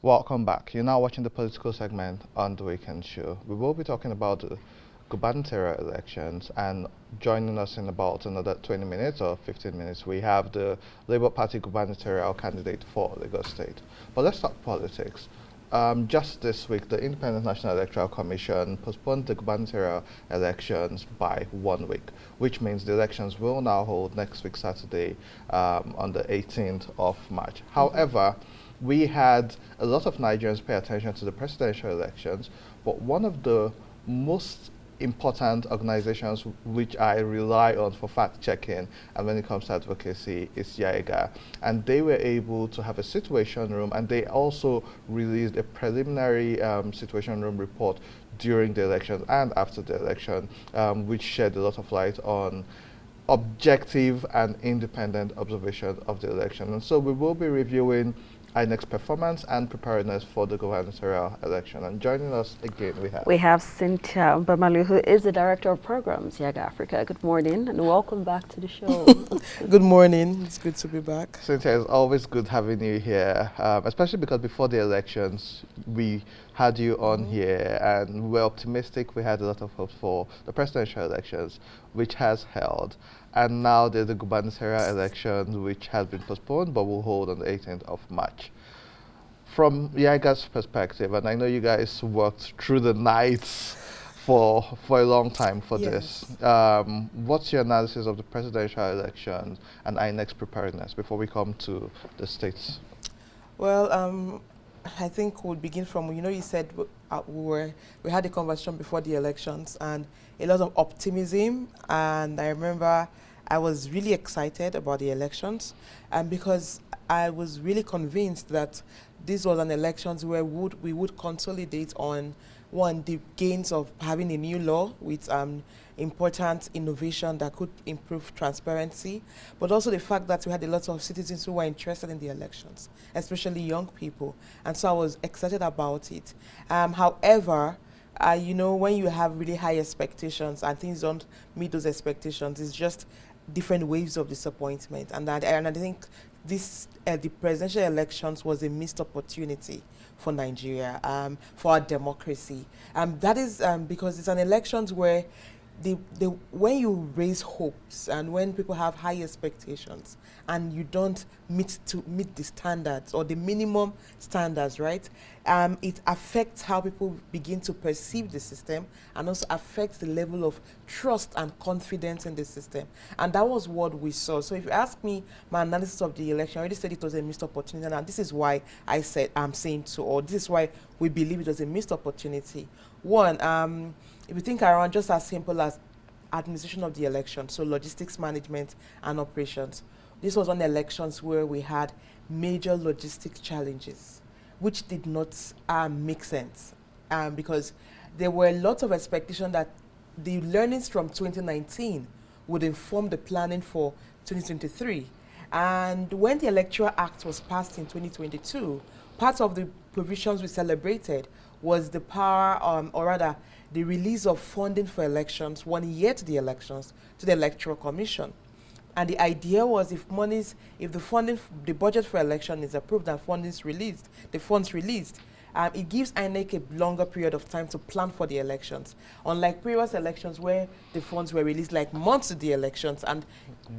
Welcome back. You're now watching the political segment on the Weekend Show. We will be talking about the gubernatorial elections, and joining us in about another 20 minutes or 15 minutes, we have the Labour Party gubernatorial candidate for Lagos State. But let's talk politics. Just this week, the Independent National Electoral Commission postponed the gubernatorial elections by 1 week, which means the elections will now hold next week, Saturday, on the 18th of March. However, we had a lot of Nigerians pay attention to the presidential elections, but one of the most important organizations which I rely on for fact checking and when it comes to advocacy is YAIGA. And they were able to have a situation room, and they also released a preliminary situation room report during the election and after the election, which shed a lot of light on objective and independent observation of the election. And so we will be reviewing INEC's performance and preparedness for the gubernatorial election. And joining us again, we have Cynthia Mbamalu, who is the Director of Programs, YAIGA Africa. Good morning and welcome back to the show. Good morning. It's good to be back. Cynthia, it's always good having you here, especially because before the elections, we had you on here and we're optimistic. We had a lot of hopes for the presidential elections, which has held. And now there's the gubernatorial election, which has been postponed but will hold on the 18th of March. From YAIGA's perspective, and I know you guys worked through the nights for a long time for this, what's your analysis of the presidential elections and INEC's preparedness before we come to the states? Well, I think we'll begin from, you said we had a conversation before the elections and a lot of optimism, and I remember I was really excited about the elections, and because I was really convinced that this was an elections where we would consolidate on one, the gains of having a new law with important innovation that could improve transparency, but also the fact that we had a lot of citizens who were interested in the elections, especially young people. And so I was excited about it. However, when you have really high expectations and things don't meet those expectations, it's just different waves of disappointment. And I think the presidential elections was a missed opportunity for Nigeria, for our democracy. That is because it's an elections where when you raise hopes and when people have high expectations and you don't meet the standards or the minimum standards, right? It affects how people begin to perceive the system and also affects the level of trust and confidence in the system. And that was what we saw. So if you ask me my analysis of the election, I already said it was a missed opportunity, and this is why I'm saying so, or this is why we believe it was a missed opportunity. One, if you think around just as simple as administration of the election, so logistics management and operations, this was one elections where we had major logistic challenges, which did not make sense because there were a lot of expectation that the learnings from 2019 would inform the planning for 2023. And when the Electoral Act was passed in 2022, part of the provisions we celebrated was the power, or rather, the release of funding for elections 1 year to the elections to the Electoral Commission. And the idea was if the budget for election is approved and funds released, it gives INEC a longer period of time to plan for the elections. Unlike previous elections where the funds were released like months to the elections and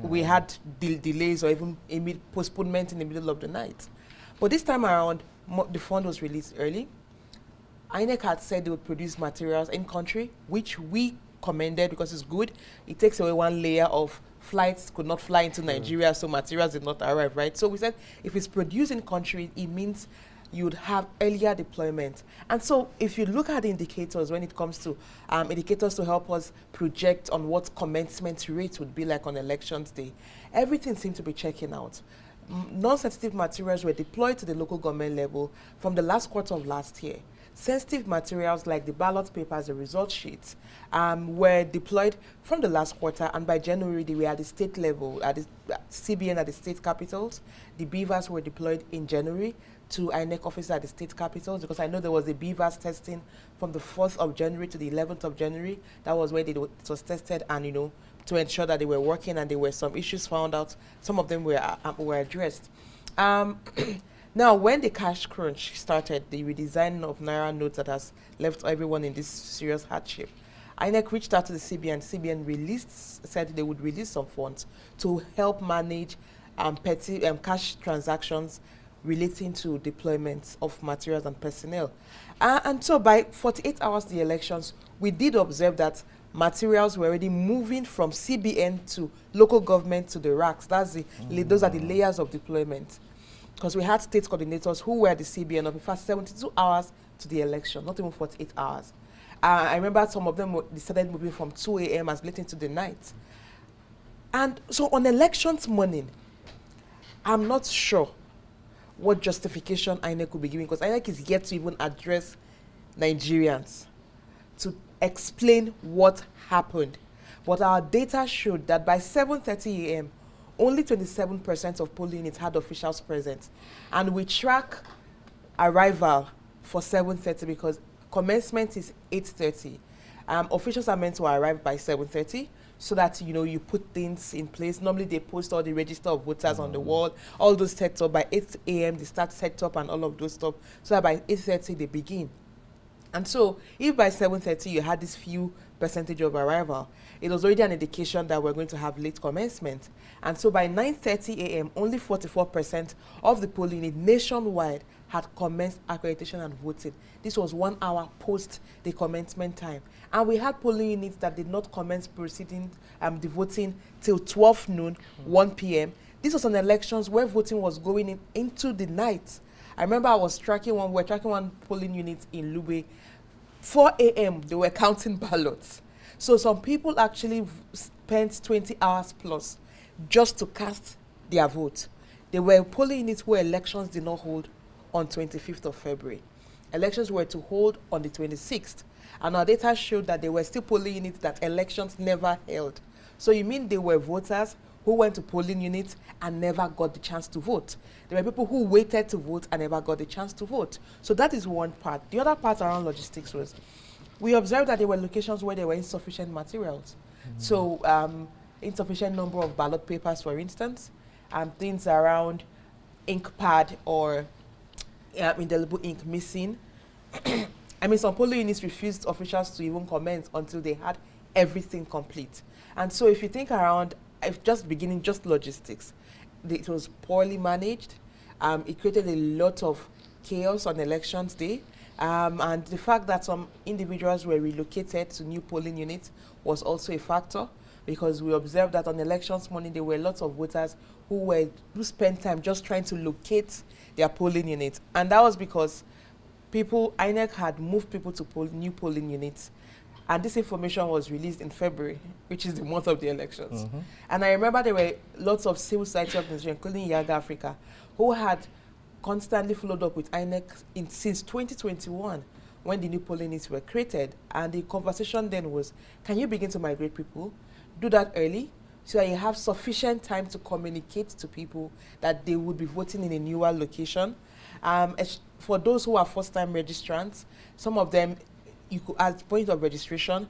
we had delays or even postponement in the middle of the night. But this time around, the fund was released early. INEC had said they would produce materials in country, which we commended because it's good. It takes away one layer of flights could not fly into Nigeria, so materials did not arrive, right? So we said if it's produced in country, it means you'd have earlier deployment. And so if you look at the indicators when it comes to indicators to help us project on what commencement rate would be like on elections day, everything seemed to be checking out. Non-sensitive materials were deployed to the local government level from the last quarter of last year. Sensitive materials like the ballot papers, the result sheets, were deployed from the last quarter, and by January they were at the state level, at the CBN at the state capitals. The BVAS were deployed in January to INEC offices at the state capitals, because I know there was a BVAS testing from the 4th of January to the 11th of January. That was where it was tested, and to ensure that they were working, and there were some issues found out. Some of them were addressed. Now, when the cash crunch started, the redesign of Naira notes that has left everyone in this serious hardship, INEC reached out to the CBN. CBN said they would release some funds to help manage petty cash transactions relating to deployment of materials and personnel. And so by 48 hours of the elections, we did observe that materials were already moving from CBN to local government to the racks. Those are the layers of deployment. Because we had state coordinators who were the CBN of, in fact, 72 hours to the election, not even 48 hours. I remember some of them they started moving from 2 a.m. as late into the night. And so on elections morning, I'm not sure what justification INEC will be giving, because INEC is yet to even address Nigerians to explain what happened. But our data showed that by 7:30 a.m., only 27% of polling units had officials present. And we track arrival for 7:30 because commencement is 8:30. Officials are meant to arrive by 7:30 so that, you know, you put things in place. Normally they post all the register of voters on the wall, all those set up. By 8 a.m. they start set up and all of those stuff. So that by 8:30 they begin. And so if by 7:30 you had this few percentage of arrival, it was already an indication that we're going to have late commencement. And so by 9:30 a.m., only 44% of the polling unit nationwide had commenced accreditation and voting. This was 1 hour post the commencement time. And we had polling units that did not commence proceeding the voting till 12 noon, 1 p.m. This was on elections where voting was going into the night. I remember we're tracking one polling unit in Lube. 4 a.m. they were counting ballots. So some people actually spent 20 hours plus just to cast their vote. There were polling units where elections did not hold on 25th of February. Elections were to hold on the 26th. And our data showed that there were still polling units that elections never held. So you mean there were voters who went to polling units and never got the chance to vote. There were people who waited to vote and never got the chance to vote. So that is one part. The other part around logistics was, we observed that there were locations where there were insufficient materials. So insufficient number of ballot papers, for instance, things around ink pad or indelible ink missing. I mean, some polling units refused officials to even comment until they had everything complete. And so if you think around, if just beginning, just logistics, it was poorly managed. It created a lot of chaos on elections day. And the fact that some individuals were relocated to new polling units was also a factor, because we observed that on elections morning, there were lots of voters who spent time just trying to locate their polling units. And that was because INEC had moved people to new polling units. And this information was released in February, which is the month of the elections. And I remember there were lots of civil society organizations, including YAG Africa, who had constantly followed up with INEC since 2021, when the new polling units were created. And the conversation then was, can you begin to migrate people? Do that early, so that you have sufficient time to communicate to people that they would be voting in a newer location. For those who are first-time registrants, some of them, you could, at point of registration,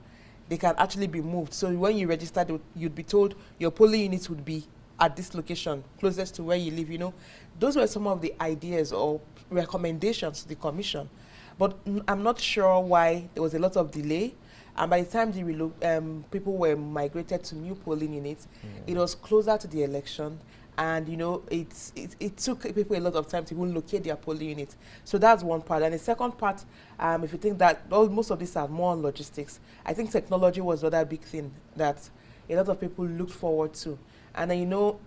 they can actually be moved. So when you register, you'd be told your polling units would be at this location, closest to where you live, you know. Those were some of the ideas or recommendations to the commission. But I'm not sure why there was a lot of delay. And by the time the people were migrated to new polling units, it was closer to the election. And, you know, it took people a lot of time to even locate their polling units. So that's one part. And the second part, if you think that most of these are more on logistics, I think technology was the other big thing that a lot of people looked forward to. And, you know,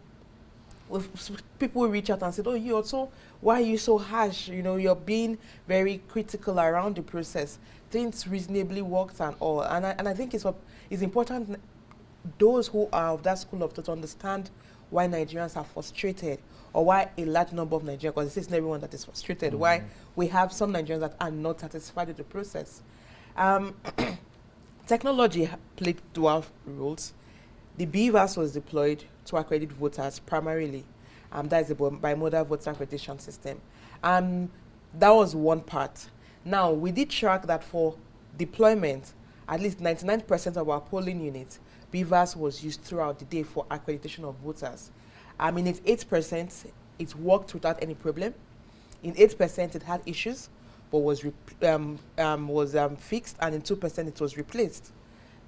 if people reach out and said, oh, you also, why are you so harsh? You know, you're being very critical around the process. Things reasonably worked and all. And I think it's important those who are of that school of thought to understand why Nigerians are frustrated, or why a large number of Nigerians, because it's not everyone that is frustrated, why we have some Nigerians that are not satisfied with the process. Technology played dual roles. The BVAS was deployed to accredit voters primarily. That is the bimodal voter accreditation system. That was one part. Now, we did track that for deployment, at least 99% of our polling units, BVAS was used throughout the day for accreditation of voters. In its 8%, it worked without any problem. In 8% it had issues, but was fixed, and in 2% it was replaced.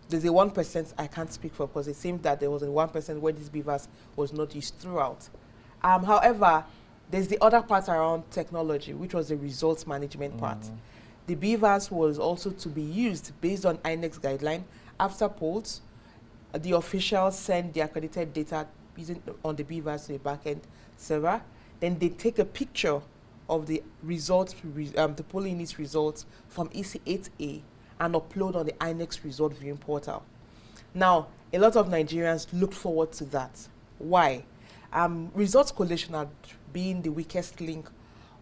There's a 1% I can't speak for, because it seemed that there was a 1% where this BVAS was not used throughout. However, there's the other part around technology, which was the results management part. The BVAS was also to be used based on INEC's guideline. After polls, the officials send the accredited data using on the BVAS to a backend server. Then they take a picture of the results, the polling unit results from EC8A, and upload on the INEX result viewing portal. Now, a lot of Nigerians look forward to that. Why? Results collation had been the weakest link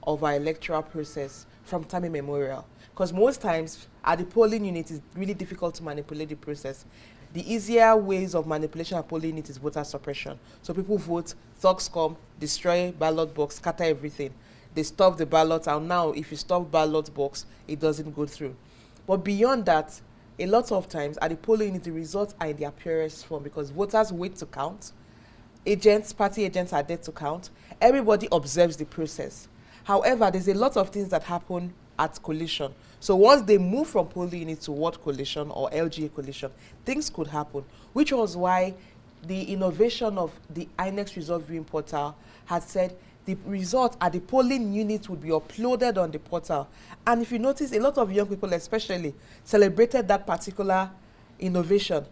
of our electoral process from time immemorial. Because most times, at the polling unit, it's really difficult to manipulate the process. The easier ways of manipulation at polling unit is voter suppression. So people vote, thugs come, destroy ballot box, scatter everything. They stop the ballot, and now if you stop ballot box, it doesn't go through. But beyond that, a lot of times at the polling unit, the results are in their purest form, because voters wait to count. Party agents are there to count. Everybody observes the process. However, there's a lot of things that happen at collation. So once they move from polling unit to ward collation or LGA collation, things could happen, which was why the innovation of the INEX result viewing portal had said the results at the polling unit would be uploaded on the portal. And if you notice, a lot of young people especially celebrated that particular innovation,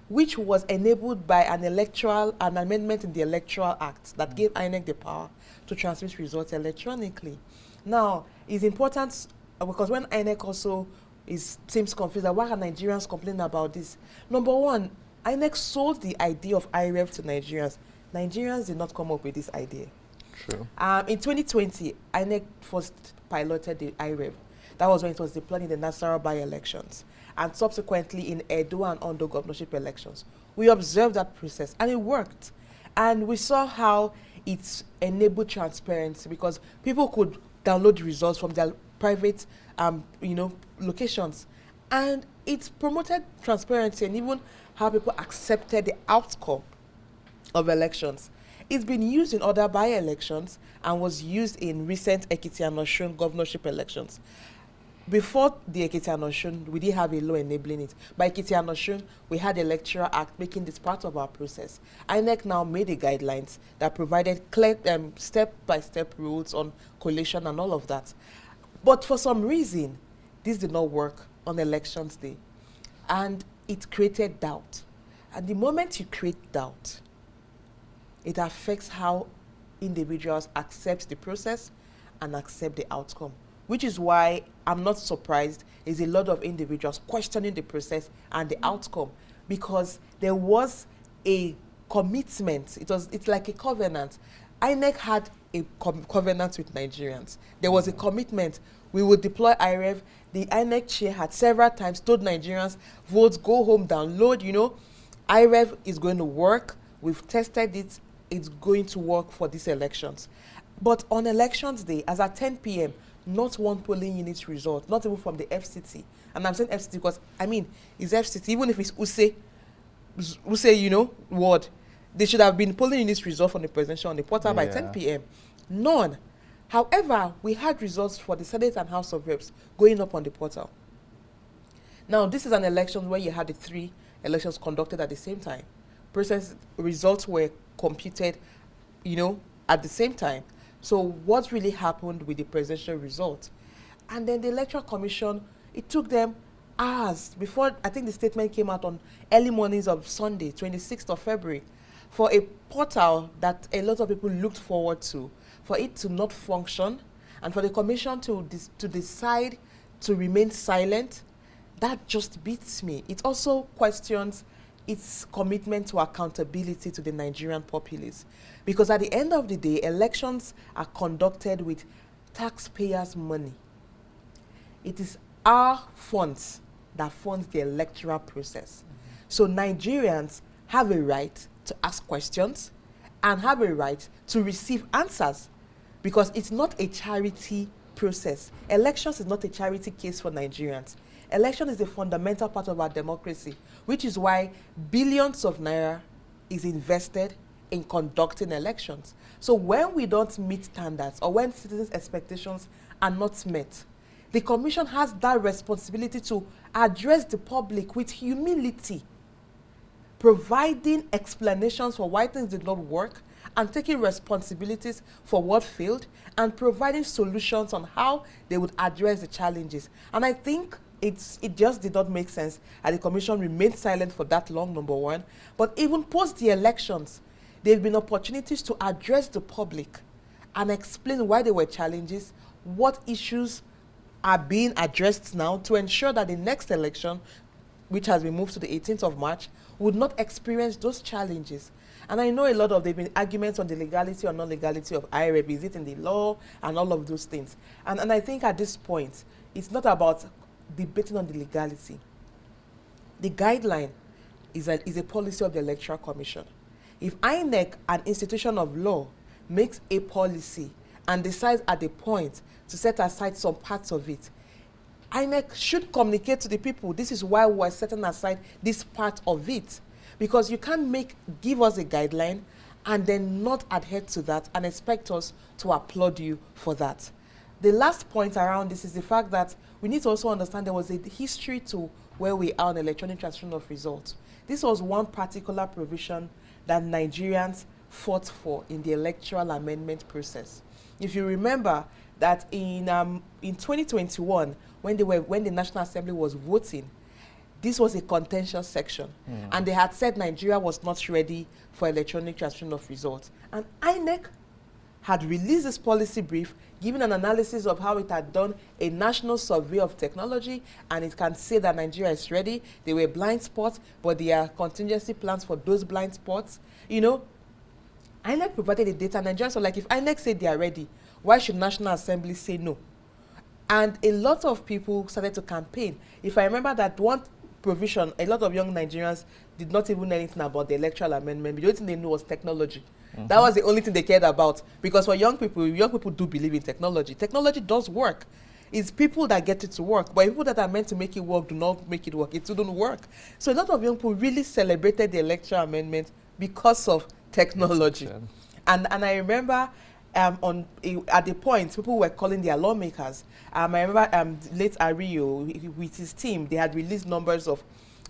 which was enabled by an amendment in the Electoral Act that gave INEC the power to transmit results electronically. Now, it's important because when INEC also seems confused that why are Nigerians complaining about this? Number one, INEC sold the idea of IREV to Nigerians. Nigerians did not come up with this idea. True. In 2020, INEC first piloted the IREV. That was when it was deployed in the Nasarawa by-elections, and subsequently in Edo and Ondo governorship elections. We observed that process, and it worked. And we saw how it enabled transparency, because people could download the results from their private locations. And it promoted transparency and even how people accepted the outcome of elections. It's been used in other by-elections and was used in recent Ekiti and Osun governorship elections. Before the Ekiti and Osun, we didn't have a law enabling it. By Ekiti and Osun, we had the Electoral Act making this part of our process. INEC now made the guidelines that provided clear step-by-step rules on collation and all of that. But for some reason, this did not work on elections day. And it created doubt. And the moment you create doubt, it affects how individuals accept the process and accept the outcome, which is why I'm not surprised there's a lot of individuals questioning the process and the outcome, because there was a commitment. It's like a covenant. INEC had a covenant with Nigerians. There was a commitment. We would deploy IREV. The INEC chair had several times told Nigerians, vote, go home, download, IREV is going to work. We've tested it. It's going to work for these elections. But on elections day, as at 10 p.m., not one polling unit result, not even from the FCT. And I'm saying FCT because, it's FCT, even if it's Use, ward, they should have been polling unit result from the presidential on the portal by 10 p.m. None. However, we had results for the Senate and House of Reps going up on the portal. Now, this is an election where you had the 3 elections conducted at the same time. Results were computed, at the same time. So what really happened with the presidential result? And then the Electoral Commission, it took them hours before, I think the statement came out on early mornings of Sunday, 26th of February, for a portal that a lot of people looked forward to, for it to not function, and for the commission to decide to remain silent. That just beats me. It also questions its commitment to accountability to the Nigerian populace. Because at the end of the day, elections are conducted with taxpayers' money. It is our funds that funds the electoral process. So Nigerians have a right to ask questions and have a right to receive answers, because it's not a charity process. Elections is not a charity case for Nigerians. Election is a fundamental part of our democracy, which is why billions of naira is invested in conducting elections. So when we don't meet standards or when citizens' expectations are not met, the Commission has that responsibility to address the public with humility, providing explanations for why things did not work and taking responsibilities for what failed and providing solutions on how they would address the challenges. And I think it just did not make sense and the Commission remained silent for that long, number one. But even post the elections, there have been opportunities to address the public and explain why there were challenges, what issues are being addressed now to ensure that the next election, which has been moved to the 18th of March, would not experience those challenges. And I know a lot of there have been arguments on the legality or non-legality of IREP, is it in the law and all of those things. And I think at this point, it's not about debating on the legality. The guideline is a policy of the Electoral Commission. If INEC, an institution of law, makes a policy and decides at the point to set aside some parts of it, INEC should communicate to the people, this is why we're setting aside this part of it. Because you can't give us a guideline and then not adhere to that and expect us to applaud you for that. The last point around this is the fact that we need to also understand there was a history to where we are on electronic transmission of results. This was one particular provision that Nigerians fought for in the electoral amendment process. If you remember that in 2021, when the National Assembly was voting, this was a contentious section. And they had said Nigeria was not ready for electronic transmission of results. And INEC had released this policy brief, giving an analysis of how it had done a national survey of technology, and it can say that Nigeria is ready. There were blind spots, but there are contingency plans for those blind spots. You know, INEC provided the data. Nigerians were like, if INEC said they are ready, why should National Assembly say no? And a lot of people started to campaign. If I remember that one provision, a lot of young Nigerians did not even know anything about the electoral amendment. The only thing they knew was technology. That was the only thing they cared about. Because for young people do believe in technology. Technology does work. It's people that get it to work. But people that are meant to make it work do not make it work. It shouldn't work. So a lot of young people really celebrated the electoral amendment because of technology. And I remember at the point, people were calling their lawmakers. I remember late Ario, with his team, they had released numbers of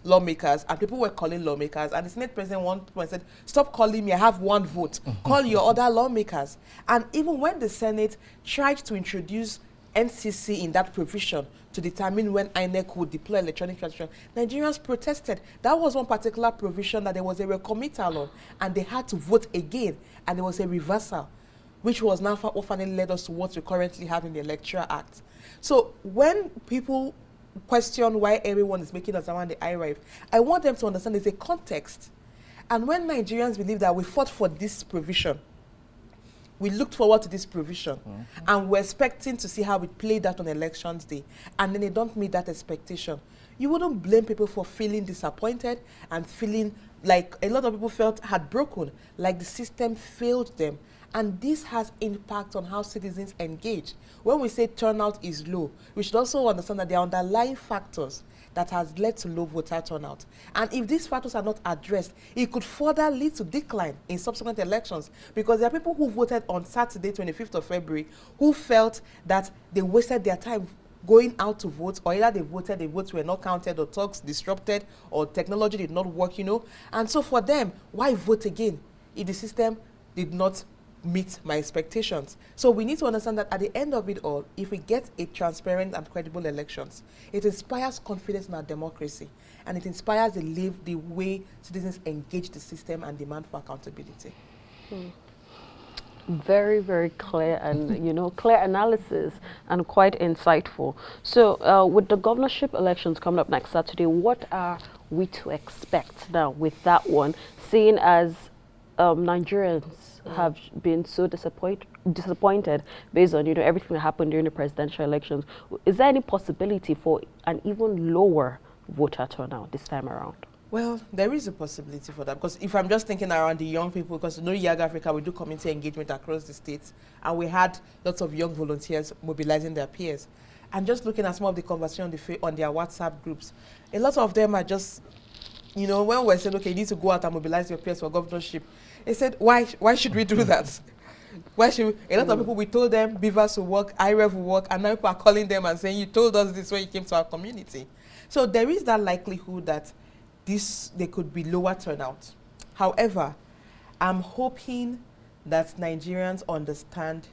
lawmakers, and people were calling lawmakers. And the Senate President one point said, "Stop calling me, I have one vote. Call your other lawmakers." And even when the Senate tried to introduce NCC in that provision to determine when INEC would deploy electronic transmission, Nigerians protested. That was one particular provision that there was a recommittal on, and they had to vote again, and there was a reversal, which was now what finally led us to what we currently have in the Electoral Act. So when people question why everyone is making us around the IREF, I want them to understand there's a context. And when Nigerians believe that we fought for this provision, we looked forward to this provision, and we're expecting to see how it played out on elections day, and then they don't meet that expectation, you wouldn't blame people for feeling disappointed and feeling like a lot of people felt heartbroken, like the system failed them. And this has impact on how citizens engage. When we say turnout is low, we should also understand that there are underlying factors that has led to low voter turnout. And if these factors are not addressed, it could further lead to decline in subsequent elections, because there are people who voted on Saturday, 25th of February, who felt that they wasted their time going out to vote, or either they voted, the votes were not counted, or talks disrupted, or technology did not work, you know. And so for them, why vote again if the system did not meet my expectations? So we need to understand that at the end of it all, if we get a transparent and credible elections, it inspires confidence in our democracy, and it inspires the way citizens engage the system and demand for accountability. Very, very clear, and clear analysis and quite insightful. So with the governorship elections coming up next Saturday, what are we to expect now with that one, seeing as Nigerians have been so disappointed based on everything that happened during the presidential elections? Is there any possibility for an even lower voter turnout this time around? Well, there is a possibility for that, because if I'm just thinking around the young people, because Young Africa, we do community engagement across the states, and we had lots of young volunteers mobilizing their peers. And just looking at some of the conversation on their WhatsApp groups, a lot of them are just you know, when we're saying, okay, you need to go out and mobilize your peers for governorship, they said, why should we do that? Why should we? A lot of people, we told them Beavers will work, IREV will work, and now people are calling them and saying, you told us this when you came to our community. So there is that likelihood that there could be lower turnout. However, I'm hoping that Nigerians understand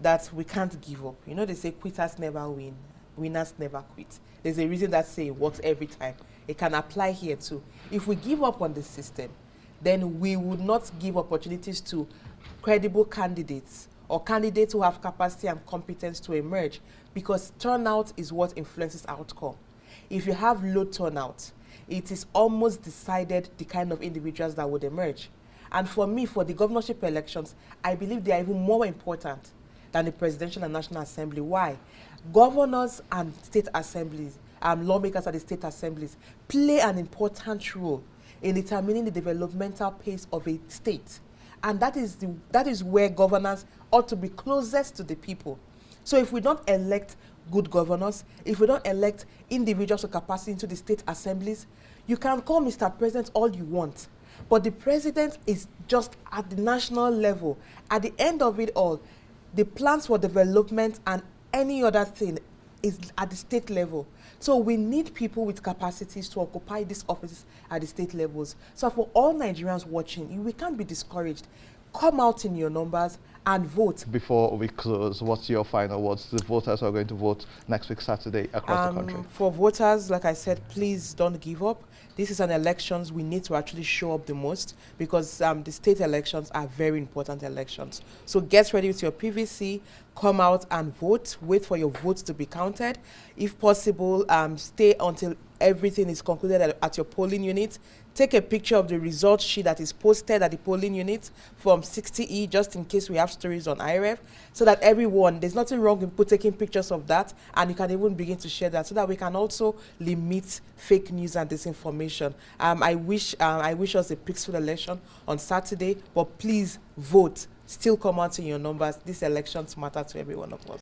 that we can't give up. You know, they say quitters never win, winners never quit. There's a reason that saying works every time. It can apply here too. If we give up on the system, then we would not give opportunities to credible candidates or candidates who have capacity and competence to emerge, because turnout is what influences outcome. If you have low turnout, it is almost decided the kind of individuals that would emerge. And for me, for the governorship elections, I believe they are even more important than the presidential and national assembly. Why? Governors and state assemblies, lawmakers at the state assemblies play an important role in determining the developmental pace of a state. And that is where governance ought to be closest to the people. So if we don't elect good governors, if we don't elect individuals with capacity into the state assemblies, you can call Mr. President all you want, but the president is just at the national level. At the end of it all, the plans for development and any other thing is at the state level. So we need people with capacities to occupy these offices at the state levels. So for all Nigerians watching, we can't be discouraged. Come out in your numbers and vote. Before we close, what's your final words? The voters are going to vote next week, Saturday, across the country. For voters, like I said, please don't give up. This is an elections we need to actually show up the most, because the state elections are very important elections. So get ready with your PVC, come out and vote, wait for your votes to be counted. If possible, stay until everything is concluded at your polling unit. Take a picture of the result sheet that is posted at the polling unit from 60E, just in case we have stories on IREF, so that everyone, there's nothing wrong with taking pictures of that, and you can even begin to share that, so that we can also limit fake news and disinformation. I wish us a peaceful election on Saturday, but please vote. Still come out in your numbers. These elections matter to every one of us.